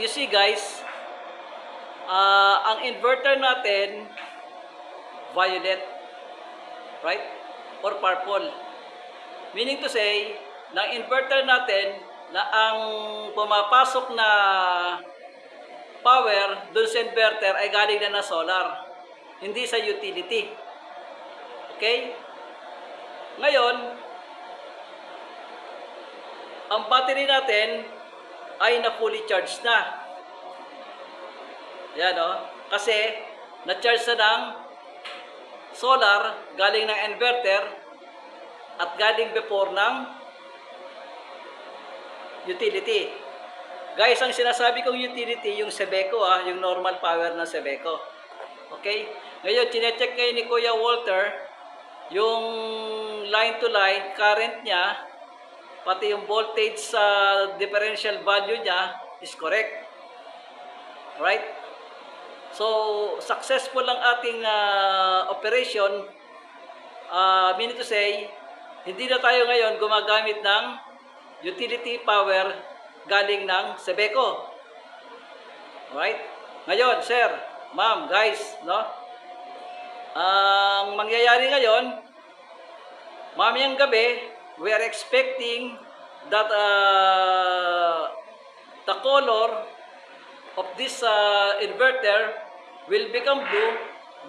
you see guys, ang inverter natin, violet, right? Or purple. Meaning to say, ng inverter natin, na ang pumapasok na power dun sa inverter ay galing na solar, hindi sa utility. Okay? Ngayon, ang battery natin ay na fully charged na. Yan o. Kasi, na-charge na ng solar, galing ng inverter, at galing before ng utility. Guys, ang sinasabi kong utility, yung Sebeco, yung normal power ng Sebeco. Okay? Ngayon, chinecheck ngayon ni Kuya Walter, yung line-to-line current niya, pati yung voltage sa differential value niya is correct. Right? So, successful ang ating operation. Meaning to say, hindi na tayo ngayon gumagamit ng utility power galing ng Sebeco. Right? Ngayon, sir, ma'am, guys, no? Ang mangyayari ngayon, mamayang gabi, we are expecting that the color of this inverter will become blue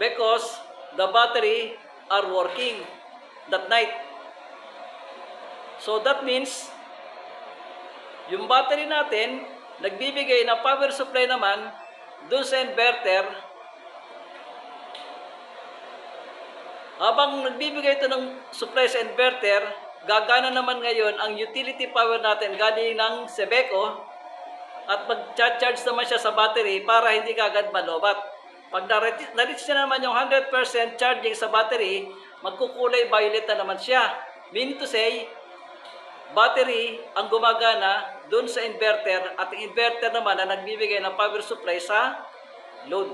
because the battery are working that night. So that means yung battery natin nagbibigay ng power supply naman dun sa inverter. Habang nagbibigay ito ng supply sa inverter, gagana naman ngayon ang utility power natin galing ng Sebeco at mag-charge naman siya sa battery para hindi kagad malobat. Pag na-reach na naman yung 100% charging sa battery, magkukulay violet na naman siya. Meaning to say, battery ang gumagana dun sa inverter at ang inverter naman ang nagbibigay ng power supply sa load.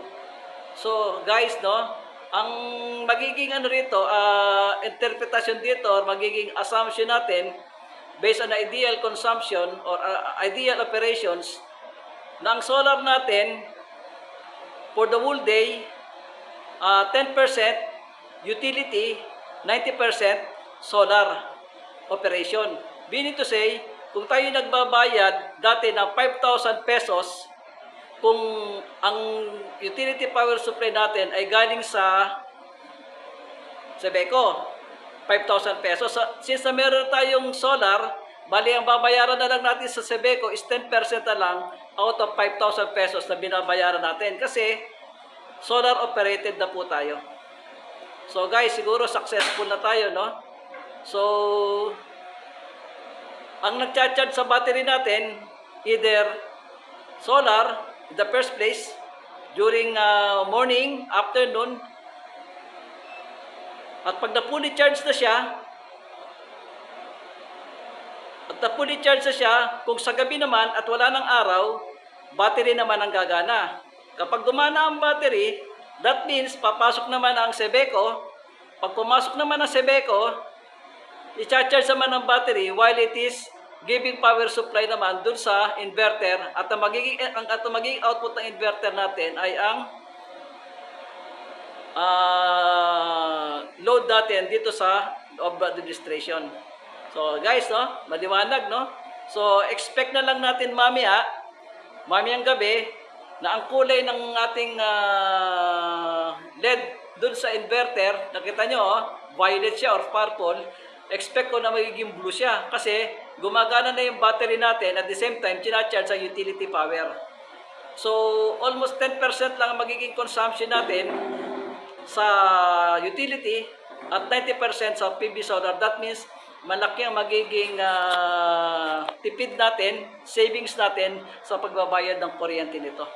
So guys, no, ang magiging interpretation dito or magiging assumption natin based on ideal consumption or ideal operations ng solar natin for the whole day, 10% utility, 90% solar operation. Meaning to say, kung tayo nagbabayad dati ng 5,000 pesos, kung ang utility power supply natin ay galing sa Sebeco, 5,000 pesos. So, since na meron tayong solar, bali ang babayaran na lang natin sa Sebeco is 10% na lang out of 5,000 pesos na binabayaran natin. Kasi solar operated na po tayo. So guys, siguro successful na tayo, no? So, ang nagcha-charge sa battery natin, either solar, in the first place, during morning, afternoon, at pag na-fully charged na siya, kung sa gabi naman at wala ng araw, battery naman ang gagana. Kapag gumana ang battery, that means papasok naman ang Sebeco. Pag pumasok naman ang Sebeco, i-charge naman ang battery while it is giving power supply naman dun sa inverter at ang magiging output ng inverter natin ay ang load natin dito sa administration. So guys, no, maliwanag, no? So expect na lang natin mamayang gabi na ang kulay ng ating LED dun sa inverter, nakita nyo, violet siya or purple. Expect ko na magiging blue siya kasi gumagana na yung battery natin at the same time charge sa utility power. So almost 10% lang ang magiging consumption natin sa utility at 90% sa PV solar. That means malaki ang magiging tipid natin, savings natin sa pagbabayad ng kuryente nito.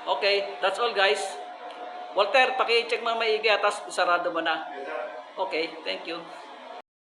Okay, that's all guys. Walter, paki-check mo maigi at sarado mo na. Okay, thank you.